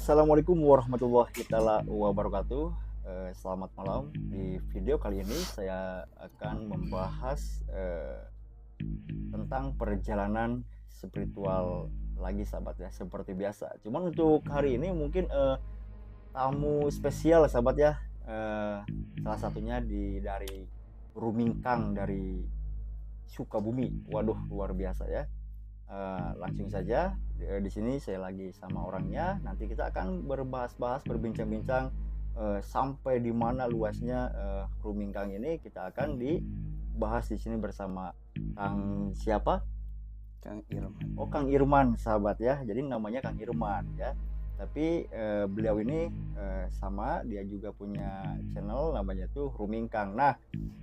Assalamualaikum warahmatullahi taala wabarakatuh. Selamat malam. Di video kali ini saya akan membahas tentang perjalanan spiritual lagi sahabat ya, seperti biasa. Cuman untuk hari ini mungkin tamu spesial sahabat ya. Salah satunya dari Rumingkang dari Sukabumi. Waduh, luar biasa ya. Langsung saja di sini saya lagi sama orangnya. Nanti kita akan berbahas-bahas, berbincang-bincang sampai di mana luasnya Rumingkang ini. Kita akan dibahas di sini bersama Kang siapa? Kang Irman. Oh, Kang Irman sahabat ya. Jadi namanya Kang Irman ya. Tapi beliau ini sama, dia juga punya channel namanya tuh Rumingkang. Nah,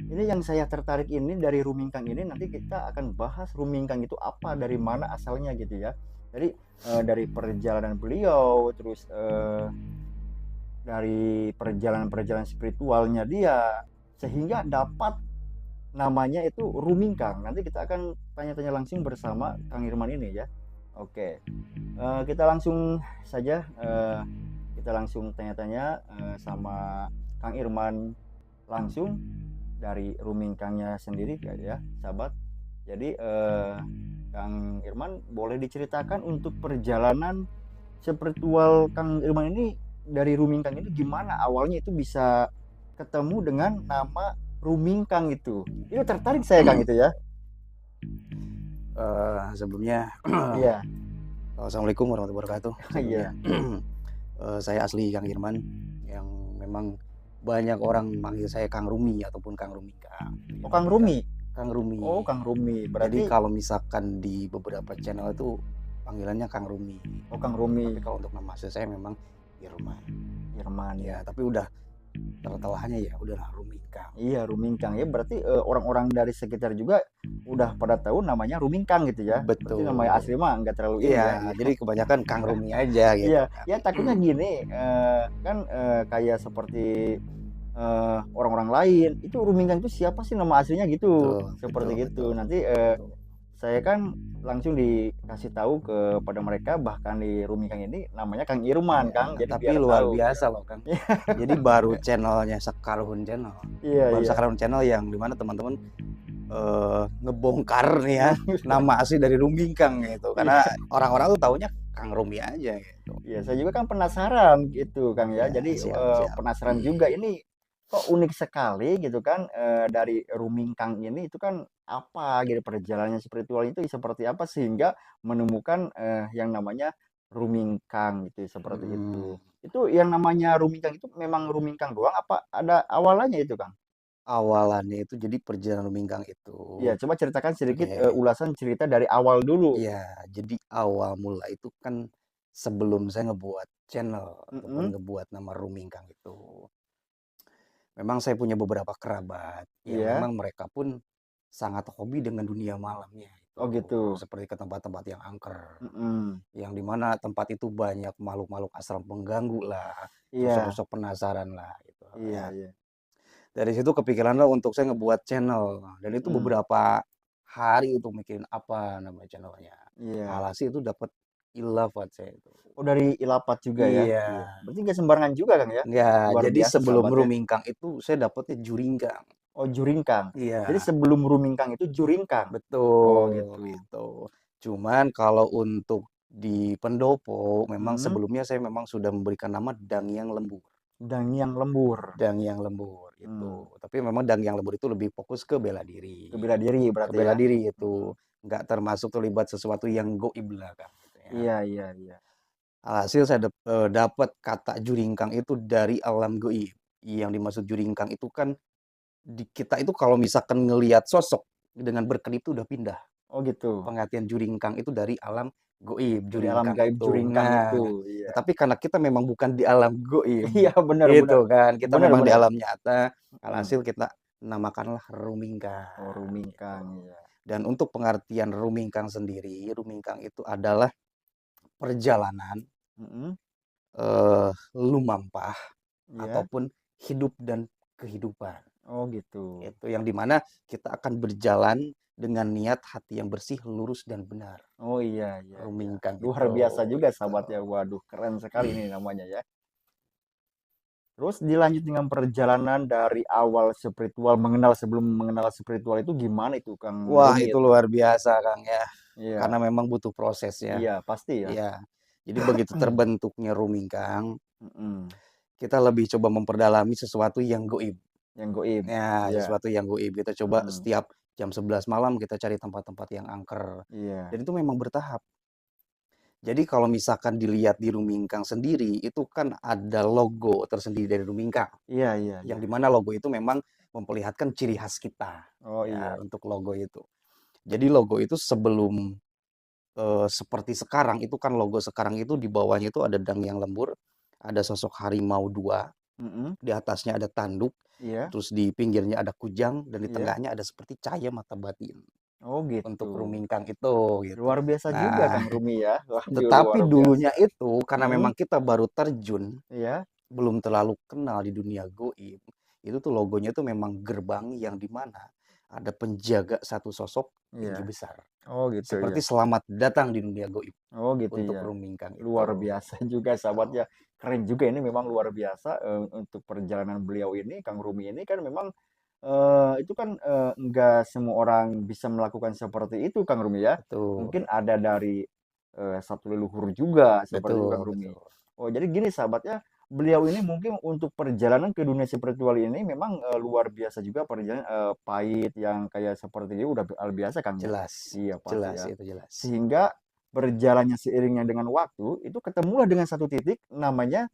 ini yang saya tertarik ini dari Rumingkang ini, nanti kita akan bahas Rumingkang itu apa, dari mana asalnya gitu ya. Jadi dari perjalanan beliau, terus dari perjalanan-perjalanan spiritualnya dia, sehingga dapat namanya itu Rumingkang. Nanti kita akan tanya-tanya langsung bersama Kang Irman ini ya. Oke, kita langsung saja, kita langsung tanya-tanya sama Kang Irman langsung dari Rumingkangnya sendiri ya sahabat. Jadi Kang Irman boleh diceritakan untuk perjalanan spiritual Kang Irman ini dari Rumingkang ini gimana awalnya itu bisa ketemu dengan nama Rumingkang itu. Itu tertarik saya Kang itu ya. Sebelumnya Iya. Assalamualaikum warahmatullahi wabarakatuh. Iya. Saya asli Kang Irman, yang memang banyak orang manggil saya Kang Rumi ataupun Kang Rumingkang. Oh, Kang Rumi. Kang Rumi. Oh, Kang Rumi. Jadi Berarti kalau misalkan di beberapa channel itu panggilannya Kang Rumi. oh, Kang Rumi. Tapi kalau untuk nama asli saya memang Irman. Irman Ya, ya. tapi udah tertelahnya ya udahlah Rumingkang. Iya, Rumingkang ya. Berarti orang-orang dari sekitar juga udah pada tahu namanya Rumingkang gitu ya. Berarti Betul. namanya asli mah nggak terlalu ini ya. Iya, jadi kebanyakan Kang Rumi aja gitu. Iya, ya takutnya gini, kan kayak seperti orang-orang lain, itu Rumingkang itu siapa sih nama aslinya gitu, Betul, seperti betul, gitu. betul. Nanti saya kan langsung dikasih tahu kepada mereka, bahkan di Rumingkang ini namanya Kang Irman, Ya, Kang. Jadi tapi biar luar tahu. biasa loh Kang. Jadi baru channelnya Sekarhun Channel. Iya, Baru iya. Sekarhun Channel yang dimana teman-teman ngebongkar nih ya nama asli dari Rumingkang gitu. Karena orang-orang tuh taunya Kang Rumi aja gitu. Iya, saya juga kan penasaran gitu, Kang ya. Ya, Jadi siap. penasaran juga ini kok unik sekali gitu kan, dari Rumingkang ini itu kan apa gitu perjalanannya spiritual itu seperti apa sehingga menemukan yang namanya Rumingkang gitu seperti itu. Itu yang namanya Rumingkang itu memang Rumingkang doang apa ada awalannya itu, Kang? Awalannya itu jadi perjalanan Rumingkang itu. Iya, coba ceritakan sedikit Oke. ulasan cerita dari awal dulu. Iya, jadi awal mula itu kan sebelum saya ngebuat channel ataupun Mhm. ngebuat nama Rumingkang itu. Memang saya punya beberapa kerabat yang Iya. memang mereka pun sangat hobi dengan dunia malamnya itu. Oh gitu. Seperti ke tempat-tempat yang angker, Mhm. yang dimana tempat itu banyak makhluk-makhluk astral pengganggu lah, Iya. sosok-sosok penasaran lah gitu Iya, ya. iya. Dari situ kepikiran lah untuk saya ngebuat channel dan itu Mhm. beberapa hari untuk mikirin apa nama channelnya. Iya. Alhasil itu dapat ilham buat saya itu. Oh, dari Ilapat juga ya? Iya. Iya. Berarti nggak sembarangan juga, Kang, ya? Ya, Luar jadi biasa sebelum sahabat ya. Rumingkang itu saya dapetnya Juringkang. Oh, Juringkang. Jadi Iya. sebelum Rumingkang itu Juringkang? Oh, Betul, gitu. gitu. Cuman kalau untuk di pendopo, memang Mhm. sebelumnya saya memang sudah memberikan nama Dangyang Lembur. Dangyang Lembur. Dangyang Lembur Hmm. itu. Tapi memang Dangyang Lembur itu lebih fokus ke bela diri. Itu bela diri Ke berarti bela ya? diri itu. Mhm. Nggak termasuk terlibat sesuatu yang goib lah kan gitu ya. Iya, iya, iya. Alhasil saya dapat kata Juringkang itu dari alam goib. Yang dimaksud Juringkang itu kan di kita itu kalau misalkan ngelihat sosok dengan berkedip itu udah pindah. Oh, gitu. Pengertian Juringkang itu dari alam goib, Dari alam Juringkang gaib itu. Juringkang itu. Nah, Iya. tetapi karena kita memang bukan di alam goib, Iya, benar, benar. gitu kan. Kita Benar, memang di benar. alam nyata, Mhm. alhasil kita namakanlah Oh, Rumingkang, gitu. Rumingkang, iya. Dan untuk pengertian Rumingkang sendiri, Rumingkang itu adalah perjalanan Mhm. lumampah Iya. ataupun hidup dan kehidupan. Oh, gitu. Itu yang dimana kita akan berjalan dengan niat hati yang bersih, lurus dan benar. Oh iya, iya, iya. Rumingkang Luar itu, biasa juga gitu. sahabat ya. Waduh, keren sekali ini namanya ya. Terus dilanjut dengan perjalanan dari awal spiritual, sebelum mengenal spiritual itu gimana itu Kang Wah, Rumi itu itu? luar biasa, Kang, ya. Karena Iya, memang butuh proses ya. iya pasti ya. Iya. Jadi begitu terbentuknya Rumingkang, Mm-mm. kita lebih coba memperdalami sesuatu yang goib. Yang goib. Ya, Iya. sesuatu yang goib. Kita coba Mm-mm. setiap jam 11 malam kita cari tempat-tempat yang angker. Iya. Dan itu memang bertahap. Jadi kalau misalkan dilihat di Rumingkang sendiri, itu kan ada logo tersendiri dari Rumingkang. Iya, iya, iya. Yang dimana logo itu memang memperlihatkan ciri khas kita. Oh Ya, iya. untuk logo itu. Jadi logo itu sebelum seperti sekarang, itu kan logo sekarang itu di bawahnya itu ada dang yang lembur, ada sosok harimau 2, Mm-mm. di atasnya ada tanduk, Iya. terus di pinggirnya ada kujang, dan di Iya. tengahnya ada seperti cahaya mata batin. Oh gitu. Untuk Rumingkang itu, gitu. Luar biasa juga Nah, Kang Rumi ya. Waduh, luar tetapi biasa. dulunya itu karena Mm-mm. memang kita baru terjun, Iya. belum terlalu kenal di dunia goib, itu tuh logonya tuh memang gerbang yang di mana ada penjaga satu sosok tinggi Iya. besar. Oh gitu ya. Seperti selamat datang di dunia goib Oh gitu untuk ya. Rumingkang Luar itu. biasa juga sahabat ya. Keren juga ini memang luar biasa untuk perjalanan beliau ini, Kang Rumi ini kan memang itu kan enggak semua orang bisa melakukan seperti itu Kang Rumi ya. Betul, Mungkin ada dari satu leluhur juga seperti itu Kang betul, Rumi. betul. Oh jadi gini sahabat ya, beliau ini mungkin untuk perjalanan ke dunia spiritual ini memang luar biasa juga perjalanan pahit yang kayak seperti ini udah biasa Kang ya. Jelas, Iya pasti jelas ya. itu jelas. Sehingga berjalannya seiringnya dengan waktu, itu ketemulah dengan satu titik namanya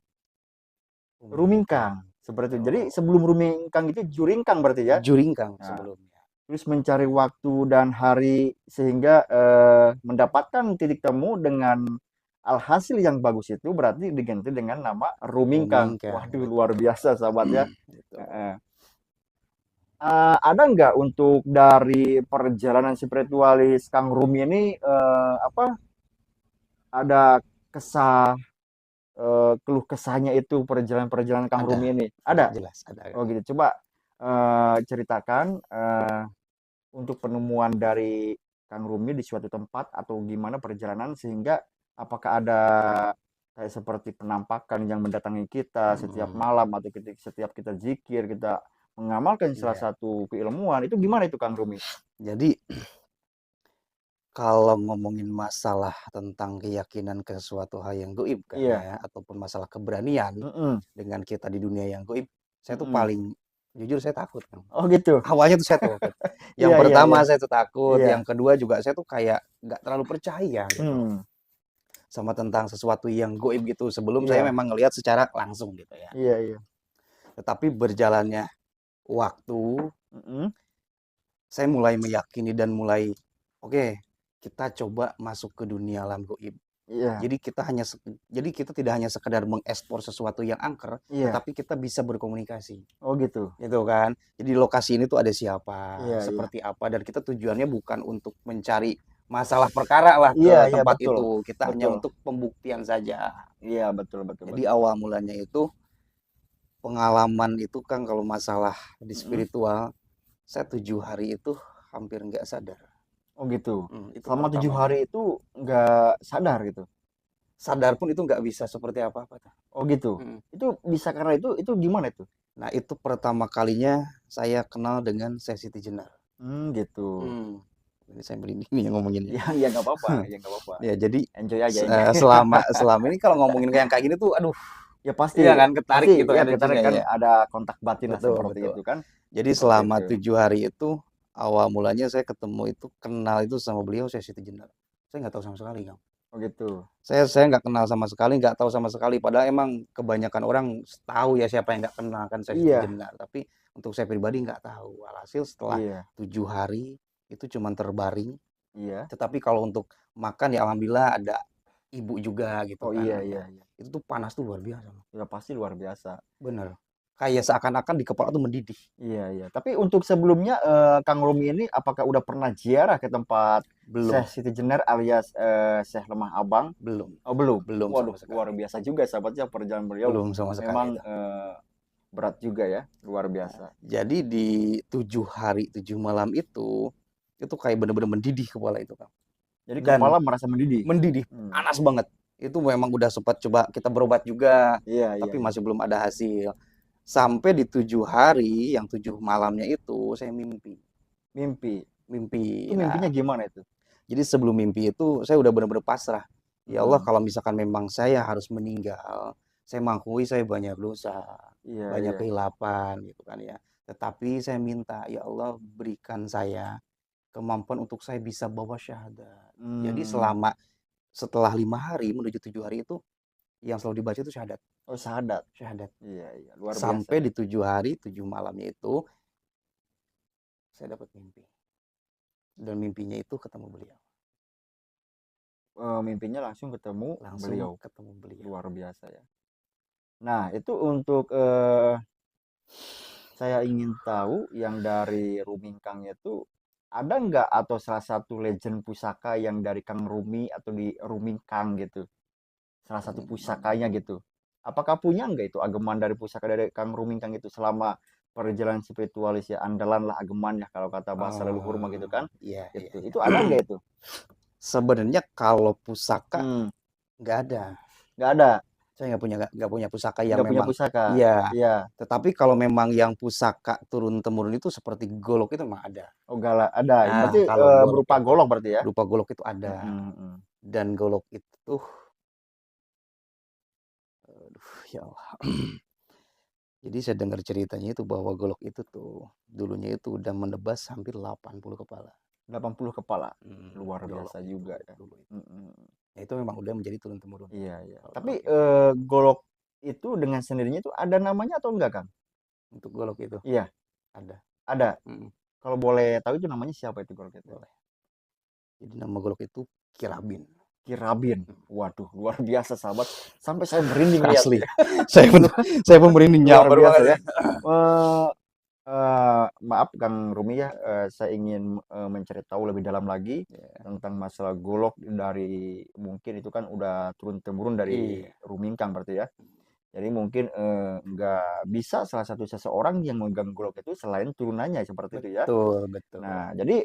Rumingkang. Rumingkang, seperti itu. Jadi Oh, sebelum Rumingkang itu Juringkang berarti ya. Juringkang Nah, sebelumnya. terus mencari waktu dan hari sehingga mendapatkan titik temu dengan alhasil yang bagus itu berarti diganti dengan nama Rumingkang. Rumingkang, Waduh, luar betul. biasa sahabat ya. Betul. Heeh. Ada nggak untuk dari perjalanan spiritualis Kang Rumi ini apa ada kesah keluh kesahnya itu perjalanan-perjalanan Kang Ada, Rumi ini? Ada? jelas ada. Oh gitu. Coba ceritakan untuk penemuan dari Kang Rumi di suatu tempat atau gimana perjalanan sehingga apakah ada kayak seperti penampakan yang mendatangi kita setiap Hmm, malam atau setiap kita zikir, kita mengamalkan salah iya. satu keilmuan itu gimana itu Kang Rumi? Jadi kalau ngomongin masalah tentang keyakinan ke suatu hal yang goib kan Iya. ya, ataupun masalah keberanian Mm-mm. dengan kita di dunia yang goib, saya tuh Mm-mm. paling jujur saya takut, Kang. Oh gitu. Awalnya tuh saya takut. Yang Iya, iya, pertama iya. saya tuh takut, Iya. yang kedua juga saya tuh kayak nggak terlalu percaya gitu Hmm. sama tentang sesuatu yang goib gitu. Sebelum saya Iya. memang ngelihat secara langsung gitu ya. Iya, iya. Tetapi berjalannya waktu, Mm-mm. saya mulai meyakini dan mulai, oke, kita coba masuk ke dunia alam goib. Iya. Jadi kita tidak hanya sekedar mengekspor sesuatu yang angker, Iya. tetapi kita bisa berkomunikasi. Oh gitu. Gitu kan. Jadi lokasi ini tuh ada siapa, Iya, iya. seperti apa, dan kita tujuannya bukan untuk mencari masalah perkara lah Iya, ke iya tempat betul. itu. Kita hanya Betul. untuk pembuktian saja. Iya, betul, betul, Jadi betul. awal mulanya itu pengalaman itu kan kalau masalah di Mm-mm. spiritual, saya 7 hari itu hampir nggak sadar. Oh gitu. Itu Selama 7 hari pertamanya. itu nggak sadar gitu. Sadar pun itu nggak bisa seperti apa-apa. Oh gitu. Mm. Itu bisa karena itu gimana itu? Nah itu pertama kalinya saya kenal dengan sesi jenar. Gitu. Ini saya merinding nih yang ngomonginnya. Ya, ya nggak apa-apa, ya nggak apa-apa. Ya jadi Enjoy aja, enjoy. selama ini kalau ngomongin yang kayak gini tuh, aduh, Ya pasti, iya kan ketarik pasti gitu ya kita energinya kan ya. ada kontak batin lah Betul, seperti betul. itu kan. Jadi Seperti selama itu. 7 hari itu awal mulanya saya ketemu itu kenal itu sama beliau sesi jenar. Saya nggak tahu sama sekali, Kang. Oh gitu. Saya nggak kenal sama sekali, nggak tahu sama sekali. Padahal emang kebanyakan orang tahu ya siapa yang nggak kenal kan sesi Iya, jenar. Tapi untuk saya pribadi nggak tahu. Alhasil setelah iya, 7 hari itu cuma terbaring. iya. Tetapi kalau untuk makan ya alhamdulillah ada ibu juga gitu Oh kan iya, ya. iya, iya. Itu tuh panas tuh luar biasa. Ya pasti luar biasa. Bener. Kayak seakan-akan di kepala tuh mendidih. Iya, iya. Tapi untuk sebelumnya Kang Romi ini apakah udah pernah ziarah ke tempat Belum, Syekh Siti Jenar alias Syekh Lemah Abang? belum, Oh, belum. belum Waduh, sama luar sekali. biasa juga sahabatnya perjalanan beliau. Belum sama sekali Memang itu. berat juga ya, luar biasa. Jadi di 7 hari 7 malam itu itu kayak bener-bener mendidih kepala itu, Kang. Jadi Dan kepala merasa mendidih? mendidih, panas banget. Itu memang udah sempat coba kita berobat juga, Iya iya tapi iya. masih belum ada hasil. Sampai di 7 hari, yang 7 malamnya itu saya mimpi. Mimpi? Itu Mimpi. mimpinya Nah, gimana itu? jadi sebelum mimpi itu saya udah bener-bener pasrah. Ya Allah, Mhm. kalau misalkan memang saya harus meninggal, saya mengakui saya banyak dosa, Iya banyak iya. kehilapan gitu kan ya. Tetapi saya minta, ya Allah berikan saya kemampuan untuk saya bisa bawa syahadat. Jadi Mmm. setelah 5 hari menuju 7 hari itu yang selalu dibaca itu syahadat, Oh syahadat? syahadat. Iya iya, luar biasa Sampai ya. di 7 hari, 7 malamnya itu saya dapat mimpi. Dan mimpinya itu ketemu beliau. Mimpinya langsung ketemu Langsung beliau? ketemu beliau. Luar biasa ya. Nah itu untuk, saya ingin tahu yang dari Rumingkang itu, ada nggak atau salah satu legend pusaka yang dari Kang Rumi atau di Rumingkang gitu? Salah satu pusakanya gitu. Apakah punya nggak itu ageman dari pusaka dari Kang Rumingkang itu selama perjalanan spiritualis ya, andalan lah ageman ya kalau kata bahasa leluhur mah gitu kan, Iya iya gitu. iya. Itu ada nggak itu? Sebenarnya kalau pusaka Hmm, nggak ada. nggak ada, Saya nggak punya pusaka yang nggak punya memang pusaka. iya. Iya. Tetapi kalau memang yang pusaka turun-temurun itu seperti golok itu mah ada. Oh gala ada. Nah, Berarti kalau golok berupa itu golok berarti ya? berupa golok itu ada. Mhm, mhm. Dan golok itu, aduh ya Allah. Jadi saya dengar ceritanya itu bahwa golok itu tuh dulunya itu udah menebas hampir 80 kepala. 80 kepala. Luar Golok biasa itu juga ya. dulu itu. Mhm. Ya, itu memang udah menjadi turun-temurun Iya iya. kalau Tapi, golok itu. golok itu dengan sendirinya itu ada namanya atau enggak, Kang? Untuk golok itu Iya, ada. ada. Mhm, Kalau boleh tahu itu namanya siapa itu golok itu? boleh. Jadi nama golok itu Kirabin. Kirabin. Waduh, luar biasa sahabat. Sampai saya merinding Asli. lihatnya. Saya pun merinding Luar nyamber biasa banget ya. ini. Eee maaf Kang Rumi ya, saya ingin, mencari tahu lebih dalam lagi Ya, tentang masalah golok dari mungkin itu kan udah turun-temurun dari iya, Rumingkang berarti ya. Jadi mungkin, nggak bisa salah satu seseorang yang memegang golok itu selain turunannya seperti itu ya. betul betul. Nah, jadi,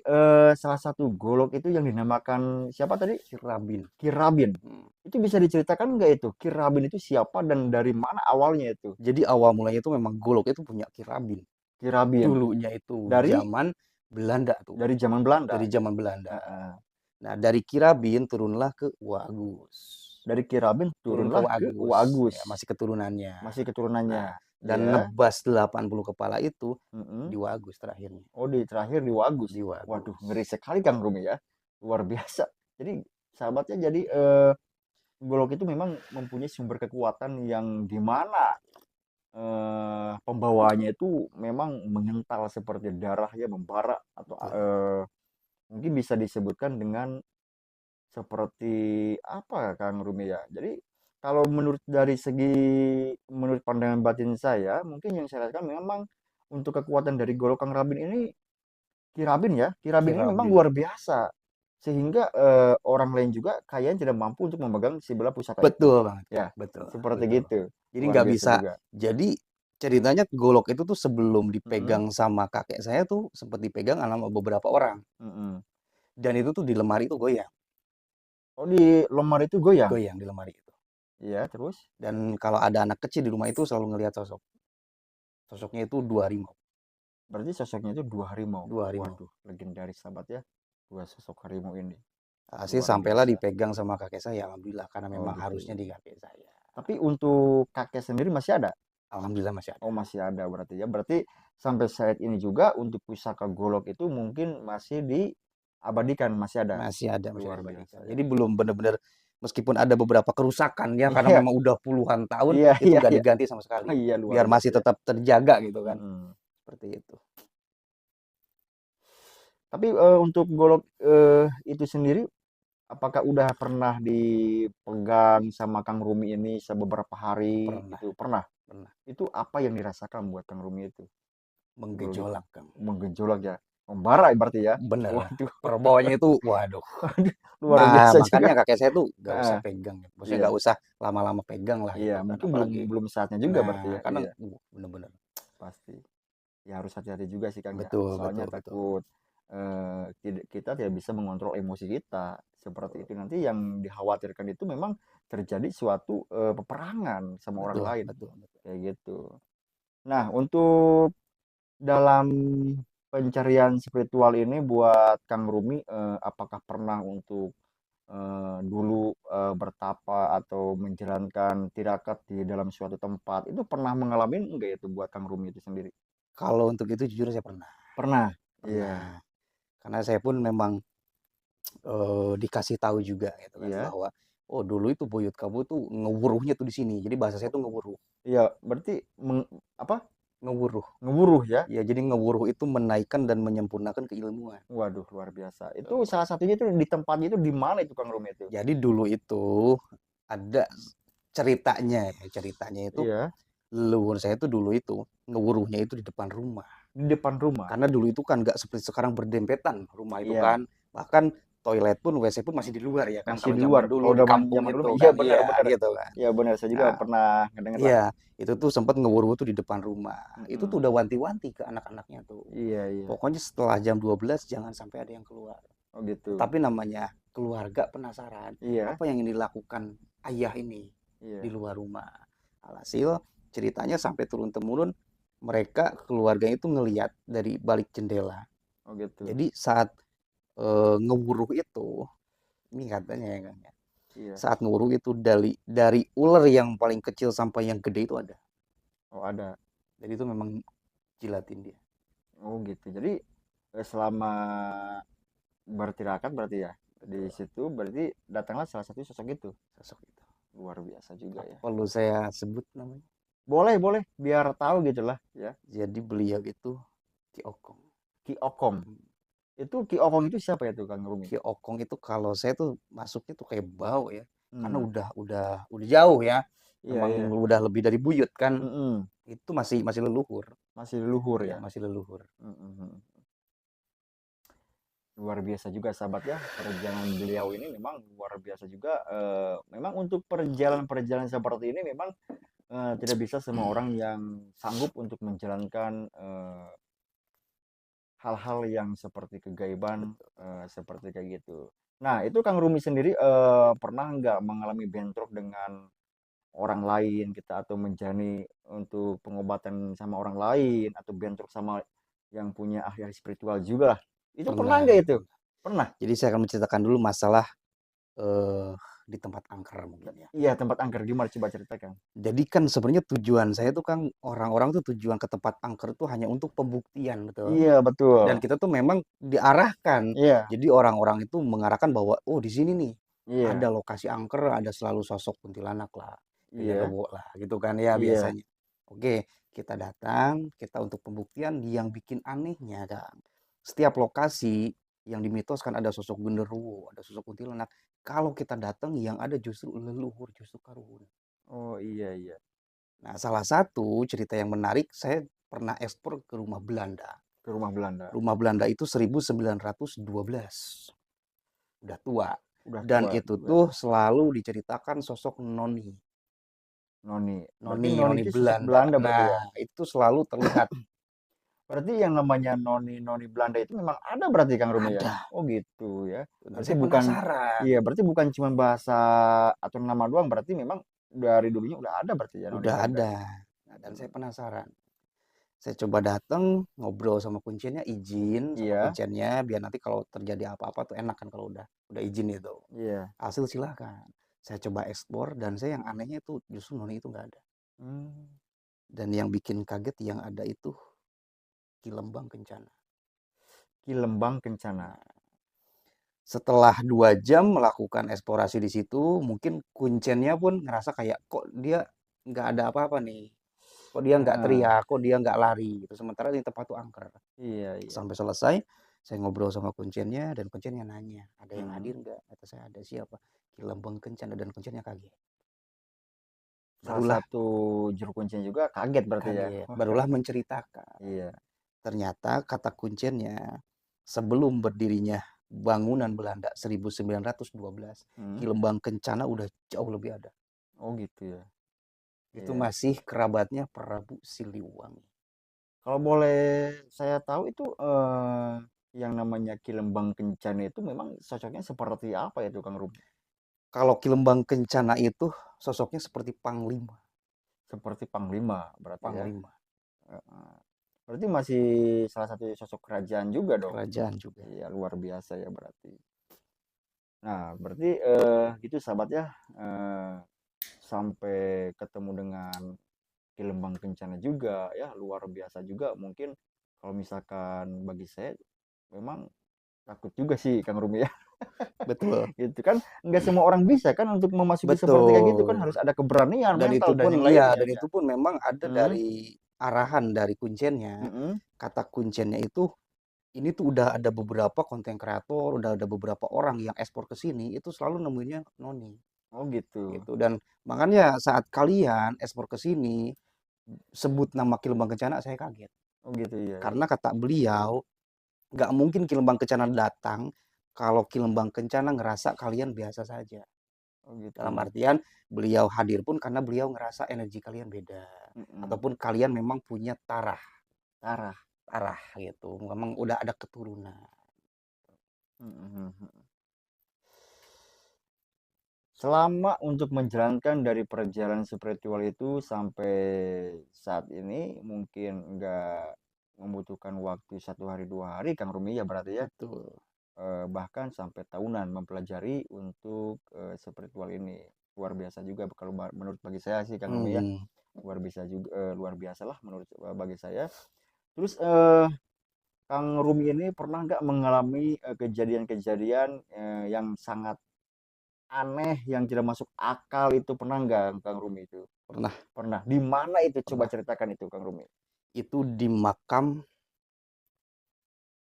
salah satu golok itu yang dinamakan siapa tadi? Kirabin. Kirabin. Mhm. Itu bisa diceritakan nggak itu, Kirabin itu siapa dan dari mana awalnya itu? Jadi awal mulanya itu memang golok itu punya Kirabin. Kirabin, Dulunya itu dari zaman Belanda tuh, zaman Belanda? dari zaman Belanda. Heeh. Nah, dari Kirabin turunlah ke Wagus. Dari Kirabin Turun ke turunlah ke Wagus, Wagus, ya masih keturunannya. masih keturunannya? Nah, dan Iya, nebas 80 kepala itu mhm. di Wagus terakhirnya, Oh, di terakhir di Wagus? di Waduh, Wagus. ngeri sekali Kang Rumi ya, luar biasa. Jadi sahabatnya jadi, golok itu memang mempunyai sumber kekuatan yang di mana, pembawaannya itu memang mengental seperti darahnya membara atau, Betul. mungkin bisa disebutkan dengan seperti apa Kang Rumi ya, jadi kalau menurut pandangan batin saya, mungkin yang saya rasakan memang untuk kekuatan dari golok Kang Rabin ini Kirabin ya, Kirabin ini memang Kirabin. luar biasa. Sehingga, orang lain juga kayaknya tidak mampu untuk memegang si bola pusaka itu. Betul banget, Kang, Ya, betul seperti betul. gitu. Jadi Luar nggak biasa bisa juga. jadi ceritanya golok itu tuh sebelum Mhm, dipegang sama kakek saya tuh sempat dipegang sama beberapa orang, mhm. dan itu tuh di lemari itu goyang, Oh di lemari itu goyang? goyang di lemari itu. Iya, terus? Dan kalau ada anak kecil di rumah itu selalu ngelihat sosok. Sosoknya itu 2 harimau, Berarti sosoknya itu 2 harimau. 2 harimau. Waduh, legendaris sahabat ya, 2 sosok harimau ini. Hasil Luar sampailah biasa. dipegang sama kakek saya, alhamdulillah karena Oh memang gitu. harusnya di kakek saya. Tapi untuk kakek sendiri masih ada? Alhamdulillah masih ada. Oh masih ada berarti ya. Berarti sampai saat ini juga untuk pusaka golok itu mungkin masih diabadikan, masih ada? Masih Luar diabadikan. biasa ya. Jadi belum benar-benar meskipun ada beberapa kerusakan ya karena Iya, memang udah puluhan tahun iya, itu iya, nggak iya. diganti sama Oh sekali. iya luar Biar biasa masih ya. tetap terjaga gitu kan. Mhm. Seperti itu. Tapi, untuk golok, itu sendiri apakah udah pernah dipegang sama Kang Rumi ini beberapa hari Pernah, gitu, pernah? pernah Itu apa yang dirasakan buat Kang Rumi itu, golok itu? menggejolak, Kang. Menggejolak ya, membara berarti ya? Bener. Waduh, Perbawanya itu waduh. waduh, luar Nah, biasa juga. makanya kakek saya tuh nggak usah Heeh, pegang gitu. Maksudnya iya nggak usah lama-lama pegang lah iya, gitu kan. mungkin belum Apalagi belum saatnya juga berarti nah, ya? karena Iya, bener-bener. pasti. Ya harus hati-hati juga sih Kang ya, Betul soalnya betul betul. takut kita tidak bisa mengontrol emosi kita seperti itu. Nanti yang dikhawatirkan itu memang terjadi suatu peperangan sama orang Betul, lain betul, betul. kayak gitu. Nah, untuk dalam pencarian spiritual ini buat Kang Rumi, apakah pernah untuk dulu bertapa atau menjalankan tirakat di dalam suatu tempat itu pernah mengalami enggak itu buat Kang Rumi itu sendiri? Kalau untuk itu jujur saya pernah, Pernah. Iya, pernah. Karena saya pun memang dikasih tahu juga gitu kan iya. bahwa, "Oh dulu itu buyut kamu tuh ngewuruhnya tuh di sini." Jadi bahasa saya tuh ngewuruh, Iya, berarti apa? ngewuruh. Ngewuruh ya? Ya jadi ngewuruh itu menaikkan dan menyempurnakan keilmuan. Waduh, luar biasa. Itu Eee, salah satunya itu di tempatnya itu di mana itu Kang Rumi itu? jadi dulu itu ada ceritanya ya, ceritanya itu Iya, leluhur saya tuh dulu itu ngewuruhnya itu di depan rumah. di depan rumah. Karena dulu itu kan nggak seperti sekarang berdempetan rumah itu Iya, kan. Bahkan toilet pun, WC pun masih di luar ya kan masih kalau di luar. zaman dulu Kalau di kampung zaman dulu itu iya kan. benar Iya, benar. gitu kan. Iya benar, saya juga Nah, pernah ngedenger lah. iya, itu tuh sempat ngewuruh tuh di depan rumah. Itu tuh Mm-mm. udah wanti-wanti ke anak-anaknya tuh. Iya, iya. Pokoknya setelah jam 12 jangan sampai ada yang keluar. Oh gitu. Tapi namanya keluarga penasaran, Iya, apa yang dilakukan ayah ini di iya. luar rumah. Alhasil ceritanya sampai turun-temurun mereka keluarga itu ngelihat dari balik jendela. Oh gitu. Jadi saat ngewuruh itu, ini katanya ya Kang ya, Iya. saat ngewuruh itu dari ular yang paling kecil sampai yang gede itu ada. Oh ada. Jadi itu memang jilatin dia. Oh gitu. Jadi selama bertirakat berarti ya di Betul, situ berarti datanglah salah satu sosok itu. sosok itu. Luar biasa juga Apa ya. perlu saya sebut namanya? Boleh, boleh, biar tahu gitulah ya. Jadi beliau itu Ki Okong. Ki Okong. Itu Ki Okong itu siapa ya tuh Kang Rumi? Ki Okong itu kalau saya tuh masuknya tuh kayak bau ya. Karena Hmm. udah jauh ya. Iya, Memang iya. udah lebih dari buyut kan. Mm-mm. Itu masih leluhur. Masih leluhur Ya, ya. masih leluhur. Mm-mm. Luar biasa juga sahabat ya, perjalanan beliau ini memang luar biasa juga. Memang untuk perjalanan-perjalanan seperti ini memang tidak bisa semua orang yang sanggup untuk menjalankan hal-hal yang seperti kegaiban seperti kayak gitu. Nah, itu Kang Rumi sendiri pernah nggak mengalami bentrok dengan orang lain kita atau menjalani untuk pengobatan sama orang lain atau bentrok sama yang punya ahli spiritual juga lah. Itu pernah Pernah, nggak itu? pernah. Pernah? Jadi saya akan menceritakan dulu masalah di tempat angker mungkin ya. Iya, tempat angker gimana coba ceritakan? Jadi kan sebenarnya tujuan saya tuh kan orang-orang tuh tujuan ke tempat angker tuh hanya untuk pembuktian, betul. Iya, betul. Dan kita tuh memang diarahkan. Iya, Jadi orang-orang itu mengarahkan bahwa oh di sini nih iya, ada lokasi angker, ada selalu sosok kuntilanak lah, iya, genderuwo lah, gitu kan ya iya. biasanya. Oke, kita datang, kita untuk pembuktian yang bikin anehnya kan. Setiap lokasi yang dimitoskan ada sosok genderuwo, ada sosok kuntilanak. Kalau kita datang yang ada justru leluhur, justru karuhun. Oh, iya, iya. Nah, salah satu cerita yang menarik, saya pernah ekspor ke rumah Belanda. Ke rumah Belanda. Rumah Belanda itu 1912. Udah tua. Udah Dan tua itu juga. tuh selalu diceritakan sosok Noni. Noni. Berarti Noni, Noni Noni itu sosok Belanda. Belanda berarti ya? Nah, itu selalu terlihat. Berarti yang namanya noni-noni Belanda itu memang ada berarti Kang Rumi ya? Ada. Oh gitu ya. Dan Berarti saya bukan penasaran. iya, berarti bukan cuma bahasa atau nama doang, berarti memang dari dulunya udah ada berarti ya noni Udah Belanda. ada. Nah, dan saya Hmm. penasaran. Saya coba datang, ngobrol sama kuncinya, izin sama Iya, kuncinya, biar nanti kalau terjadi apa-apa tuh enak kan kalau udah izin itu. iya. Hasil silakan. Saya coba ekspor dan saya yang anehnya itu justru Noni itu nggak ada. Hmm. Dan yang bikin kaget yang ada itu Ki Lembang Kencana. Ki Lembang Kencana. Nah, setelah 2 jam melakukan eksplorasi di situ, mungkin kuncinya pun ngerasa kayak kok dia nggak ada apa-apa nih. Kok dia nggak Heeh. teriak, kok dia nggak lari gitu. Sementara di tempat tuh angker. Iya, iya. Sampai selesai, saya ngobrol sama kuncinya dan kuncinya nanya, ada yang Hmm. hadir nggak? Kata saya ada siapa? Ki Lembang Kencana dan kuncinya kaget. Salah Barulah satu juru kuncinya juga kaget berarti ya. kaget, barulah menceritakan. Iya. Ternyata kata kuncinya sebelum berdirinya bangunan Belanda 1912, Ki Hmm. Lembang Kencana udah jauh lebih ada. Oh gitu ya. Itu Iya. masih kerabatnya Prabu Siliwangi. Kalau boleh saya tahu itu yang namanya Ki Lembang Kencana itu memang sosoknya seperti apa itu Kang Rumi? Kalau Ki Lembang Kencana itu sosoknya seperti panglima, Seperti panglima berarti ya. panglima Heeh. Berarti masih salah satu sosok kerajaan juga dong. kerajaan juga. Iya, luar biasa ya berarti. Nah, berarti gitu sahabat ya. eh, Sampai ketemu dengan Ki Lembang Kencana juga ya, luar biasa juga. Mungkin kalau misalkan bagi saya memang takut juga sih Kang Rumi ya. Betul, Gitu kan nggak semua orang bisa kan untuk memasuki seperti kayak gitu kan, betul. harus ada keberanian Dan itu mental dan pun yang iya, lainnya dan ya. itu pun memang ada Hmm, dari arahan dari kuncennya. mm-mm. Kata kuncennya itu, ini tuh udah ada beberapa konten kreator, udah ada beberapa orang yang ekspor ke sini, itu selalu nemuinnya Noni, Oh gitu. gitu. Dan makanya saat kalian ekspor ke sini, sebut nama Ki Lembang Kencana, saya kaget. Oh gitu ya. Karena kata beliau, nggak mungkin Ki Lembang Kencana datang kalau Ki Lembang Kencana ngerasa kalian biasa saja. Oh gitu. Dalam artian beliau hadir pun karena beliau ngerasa energi kalian beda. Mm-mm. Ataupun kalian memang punya Tarah. tarah gitu. Memang udah ada keturunan. Mm-mm. Selama untuk menjalankan dari perjalanan spiritual itu sampai saat ini mungkin nggak membutuhkan waktu 1 hari 2 hari Kang Rumi ya berarti ya. Betul. Bahkan sampai tahunan mempelajari untuk spiritual ini, luar biasa juga kalau menurut bagi saya sih Kang Rumi ya, Hmm. luar biasa juga, luar biasa lah menurut bagi saya. Terus Kang Rumi ini pernah nggak mengalami kejadian-kejadian yang sangat aneh yang tidak masuk akal itu, pernah nggak Kang Rumi itu? Pernah, Pernah. Di mana itu, coba pernah. ceritakan itu Kang Rumi? Itu di makam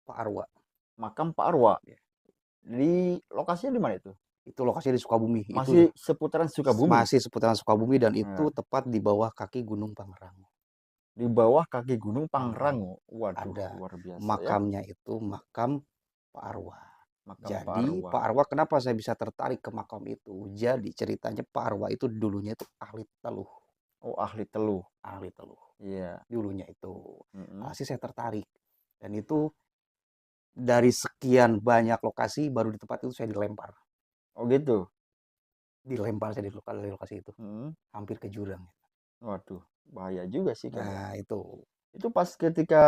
Pak Arwa. Makam Pak Arwa. Ya. Di lokasinya di mana itu? Itu lokasinya di Sukabumi. Itu Masih seputaran Sukabumi. masih seputaran Sukabumi dan itu Nah, tepat di bawah kaki Gunung Pangrango. di bawah kaki Gunung Pangrango. Pangrango. Waduh, Ada luar biasa ya. makamnya itu makam Pak Arwa. Makam Pak Jadi Arwa. Pak Arwa kenapa saya bisa tertarik ke makam itu? Jadi ceritanya Pak Arwa itu dulunya itu ahli teluh, Oh, ahli teluh. ahli teluh. Iya. Dulunya itu. Mm-mm. Sih saya tertarik. Dan itu dari sekian banyak lokasi baru di tempat itu saya dilempar. Oh gitu. Dilempar saya dari lokasi itu. Mm. Hampir ke jurang. Waduh, bahaya juga sih Kang ya. Nah, itu. Itu pas ketika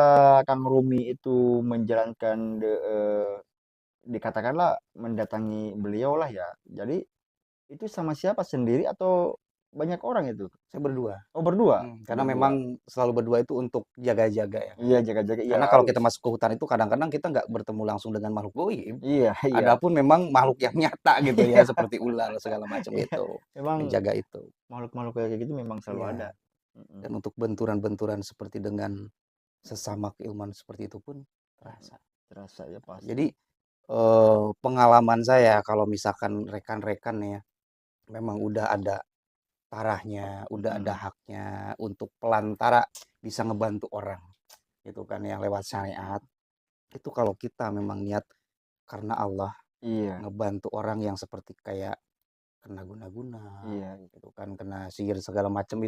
Kang Rumi itu menjalankan dikatakanlah mendatangi beliau lah ya. Jadi itu sama siapa, sendiri atau banyak orang itu? Saya berdua. Oh berdua. Oh Karena berdua. memang selalu berdua itu untuk jaga-jaga ya kan. Iya, jaga-jaga. Iya Karena kalau kita harus. masuk ke hutan itu kadang-kadang kita nggak bertemu langsung dengan makhluk goib. Iya, iya. Adapun memang makhluk yang nyata gitu ya, Iya, seperti ular segala macam iya. itu, Memang menjaga itu. makhluk-makhluk kayak gitu memang selalu Iya. ada. Mm-mm. Dan untuk benturan-benturan seperti dengan sesama keilmuan seperti itu pun terasa. Terasa ya pasti. Jadi pengalaman saya kalau misalkan rekan-rekan ya, memang udah ada tarahnya, udah ada Mm-mm. haknya untuk pelantara bisa ngebantu orang, gitu kan yang lewat syariat. Itu kalau kita memang niat karena Allah, Iya, ngebantu orang yang seperti kayak kena guna-guna, iya, gitu kan, kena sihir segala macam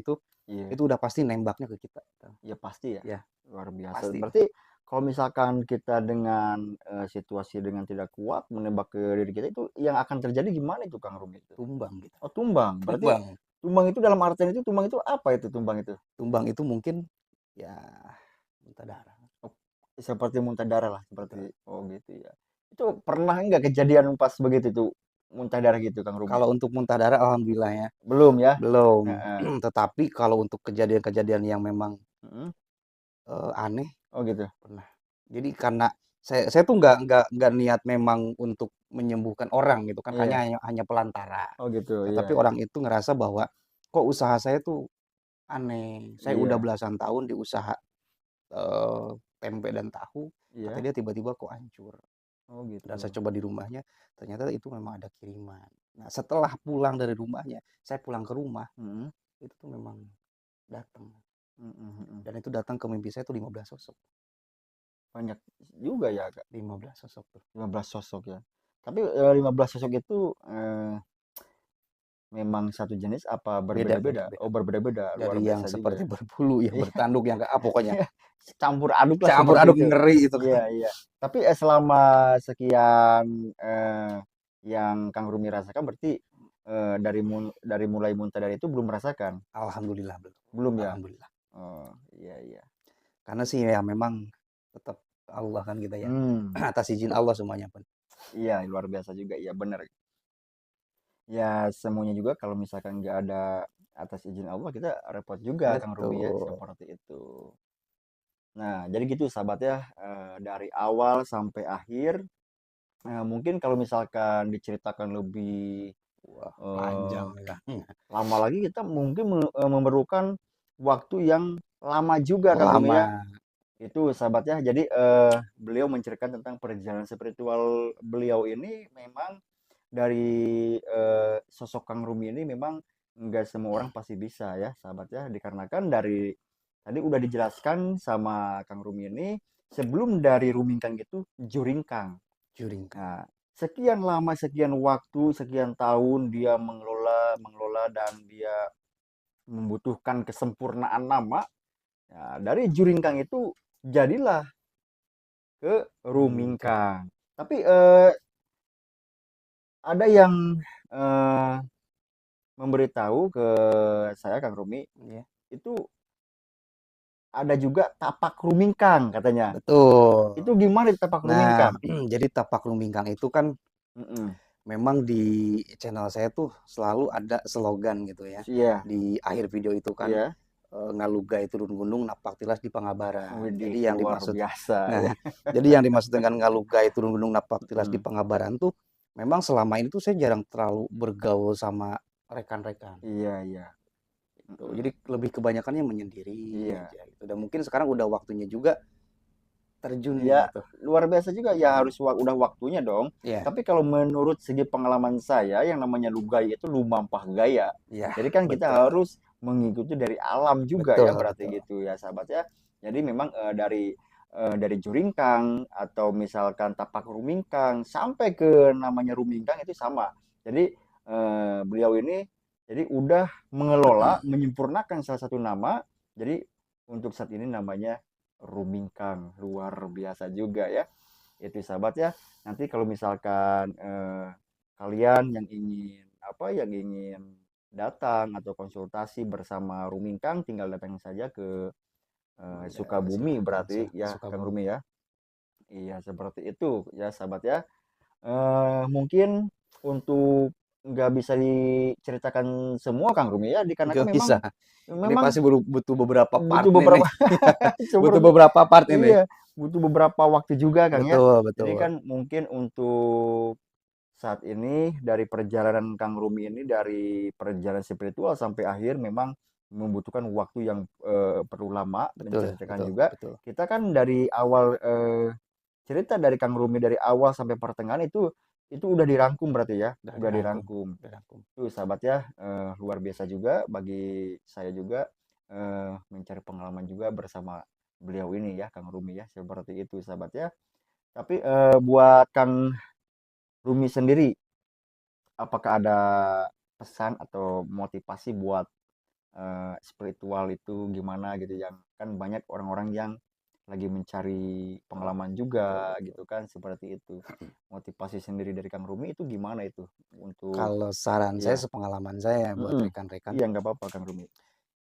iya. itu udah pasti nembaknya ke kita. Ya pasti ya. Ya, Luar biasa. pasti itu. Berarti kalau misalkan kita dengan situasi dengan tidak kuat menembak ke diri kita, itu yang akan terjadi gimana itu Kang Rumi itu? Tumbang gitu. Oh, tumbang. Berarti Tumbang. tumbang itu dalam artian itu, tumbang itu apa itu, tumbang itu? Tumbang itu mungkin ya muntah darah. Oh, seperti muntah darah lah, Betul. seperti oh gitu ya. Itu pernah enggak kejadian pas begitu tuh muntah darah gitu Kang Rumi? Kalau untuk muntah darah alhamdulillah ya Belum ya? belum. Heeh. Tetapi kalau untuk kejadian-kejadian yang memang Mm-mm. aneh Oh gitu. pernah. Jadi karena saya tuh nggak niat memang untuk menyembuhkan orang gitu kan, Iya. hanya pelantara. Oh gitu. Iya, Tetapi iya. orang itu ngerasa bahwa kok usaha saya tuh aneh. Saya udah Iya, belasan tahun di usaha tempe dan tahu, kata iya. dia tiba-tiba kok hancur. Oh Dan saya gitu. coba di rumahnya, ternyata itu memang ada kiriman. Nah, setelah pulang dari rumahnya, saya pulang ke rumah, Mm-mm. itu tuh memang datang. Mm-mm, mm. Dan itu datang ke mimpi saya tuh 15 sosok. Banyak juga ya Kak. 15 sosok tuh. 15 sosok ya. Tapi 15 sosok itu memang satu jenis apa Beda beda berbeda-beda? beda. Oh, berbeda-beda, luar Dari yang biasa juga seperti ya. berbulu, yang Iya, bertanduk, yang pokoknya campur aduk lah campur seperti aduk itu. ngeri itu kan. Iya, iya. Tapi selama sekian yang Kang Rumi rasakan berarti dari mulai muntah dari itu belum merasakan? Alhamdulillah belum. Belum ya? Alhamdulillah. Oh, iya, iya. Karena sih ya memang tetap Allah kan kita ya. Hmm, Atas izin Allah semuanya pun. iya luar biasa juga. Iya benar. Ya semuanya juga kalau misalkan nggak ada atas izin Allah kita repot juga Kang Rumi ya Betul. seperti itu. Nah jadi gitu sahabat ya dari awal sampai akhir. Mungkin kalau misalkan diceritakan lebih Wah, eh, panjang ya. lama lagi kita mungkin memerlukan waktu yang lama juga Kang Rumi ya. Lama. Itu sahabat ya. Jadi beliau menceritakan tentang perjalanan spiritual beliau ini memang dari sosok Kang Rumi ini memang nggak semua orang pasti bisa ya sahabat ya. Dikarenakan dari tadi udah dijelaskan sama Kang Rumi ini sebelum dari Rumingkang itu Juringkang. Juringkan. Nah, sekian lama, sekian waktu, sekian tahun dia mengelola dan dia membutuhkan kesempurnaan nama. Ya, dari Juringkang itu jadilah ke Rumingkan. Rumingkang. Tapi ada yang eh, memberitahu ke saya Kang Rumi Ya. itu ada juga tapak Rumingkang katanya. Betul. Itu gimana itu tapak Nah, Rumingkang? jadi tapak lumingkang itu kan Mm-mm. memang di channel saya tuh selalu ada slogan gitu ya. Iya, Di akhir video itu kan iya. ngalugai turun gunung napak tilas di Pangabaran. Widih, Jadi yang luar dimaksud biasa nah, ya. jadi yang dimaksud dengan ngalugai turun gunung napak tilas di Mm. Pangabaran tuh memang selama ini tuh saya jarang terlalu bergaul sama rekan-rekan Iya, iya. gitu. Mm-mm. Jadi lebih kebanyakannya menyendiri Iya. aja gitu. Dan mungkin sekarang udah waktunya juga terjun nih Ya, gitu. luar biasa juga ya harus udah waktunya dong. Ya, Tapi kalau menurut segi pengalaman saya yang namanya lugai itu lumampah gaya. ya, Jadi kan kita betul. harus mengikuti dari alam juga Betul, ya berarti betul. gitu ya sahabat ya. Jadi memang dari Juringkang atau misalkan Tapak Rumingkang sampai ke namanya Rumingkang itu sama. Jadi beliau ini jadi udah mengelola menyempurnakan salah satu nama. Jadi untuk saat ini namanya Rumingkang luar biasa juga ya itu sahabat ya nanti kalau misalkan kalian yang ingin apa yang ingin datang atau konsultasi bersama Rumingkang tinggal datang saja ke Daerah Sukabumi selatan berarti ya Kang Sukabumi. Rumi ya iya seperti itu ya sahabat ya mungkin untuk nggak bisa diceritakan semua Kang Rumi ya Nggak dikarenakan memang bisa. Ini memang pasti butuh beberapa part butuh nih. beberapa Butuh seperti beberapa part ini. iya, butuh beberapa waktu juga Kang ya. Betul, Jadi betul. kan mungkin untuk saat ini dari perjalanan Kang Rumi ini dari perjalanan spiritual sampai akhir memang membutuhkan waktu yang perlu lama Betul, menceritakan betul, juga. betul. Kita kan dari awal cerita dari Kang Rumi dari awal sampai pertengahan itu udah dirangkum berarti ya, Udah udah dirangkum, dirangkum. udah dirangkum. Itu sahabat ya luar biasa juga bagi saya juga mencari pengalaman juga bersama beliau ini ya Kang Rumi ya seperti itu sahabat ya. Tapi buat Kang Rumi sendiri apakah ada pesan atau motivasi buat spiritual itu gimana gitu yang kan banyak orang-orang yang lagi mencari Oh, pengalaman betul, juga betul. gitu kan seperti itu. Motivasi sendiri dari Kang Rumi itu gimana itu untuk Kalau saran saya, ya. sepengalaman saya buat Mm-mm. rekan-rekan, Iya nggak apa-apa Kang Rumi.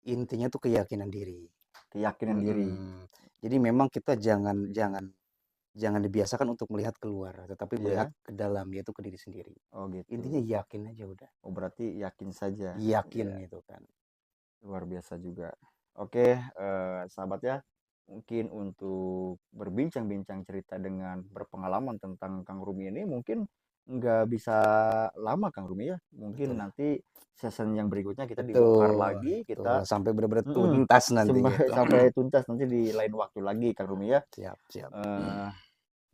intinya tuh keyakinan diri. Keyakinan diri. Mm-mm. Jadi memang kita jangan jangan jangan dibiasakan untuk melihat keluar, tetapi melihat Iya. ke dalam, yaitu ke diri sendiri. Oh gitu. Intinya yakin aja udah. Oh berarti yakin saja. Yakin Ya, gitu kan. luar biasa juga. Oke, sahabat ya, mungkin untuk berbincang-bincang cerita dengan berpengalaman tentang Kang Rumi ini mungkin nggak bisa lama Kang Rumi ya. Mungkin Betul. nanti season yang berikutnya kita dibongkar Betul, lagi, betul. kita Sampai benar-benar mm-mm, tuntas nanti gitu. sampai tuntas nanti di lain waktu lagi Kang Rumi ya. Siap, siap. Eh,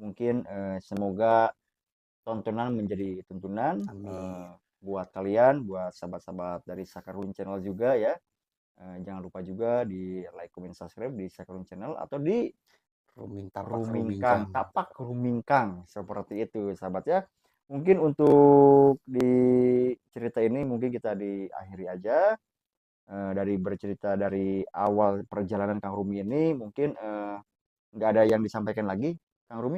Mungkin semoga tontonan menjadi tuntunan Amin. buat kalian, buat sahabat-sahabat dari Sakarun Channel juga ya. Jangan lupa juga di like, comment, subscribe di Sakarun Channel atau di Tapak Rumingkang, rumingkang. Tapak Rumingkang seperti itu, sahabat ya. Mungkin untuk di cerita cerita ini mungkin kita diakhiri aja. Dari bercerita dari awal perjalanan Kang Rumi ini mungkin nggak ada yang disampaikan lagi, Kang Rumi?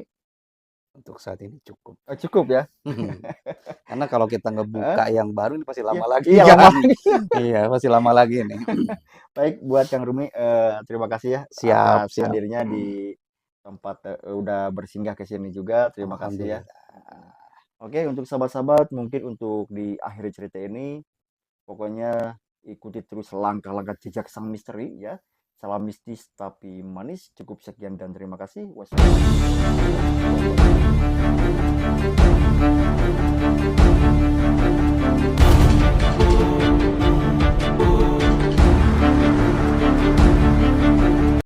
Untuk saat ini cukup. Oh, cukup ya? Karena kalau kita Heeh, ngebuka yang baru ini pasti iya, lama lagi iya lama kan. lagi. Iya, pasti lama lagi nih. Baik, buat Kang Rumi, terima kasih ya Siap, atas siap. hadirnya di tempat, udah bersinggah ke sini juga, terima kasih ya. Alhamdulillah. Oke, untuk sahabat-sahabat, mungkin untuk di akhir cerita ini, pokoknya ikuti terus langkah-langkah jejak sang misteri ya. Salam mistis tapi manis. Cukup sekian dan terima kasih. Wassalamualaikum warahmatullahi wabarakatuh.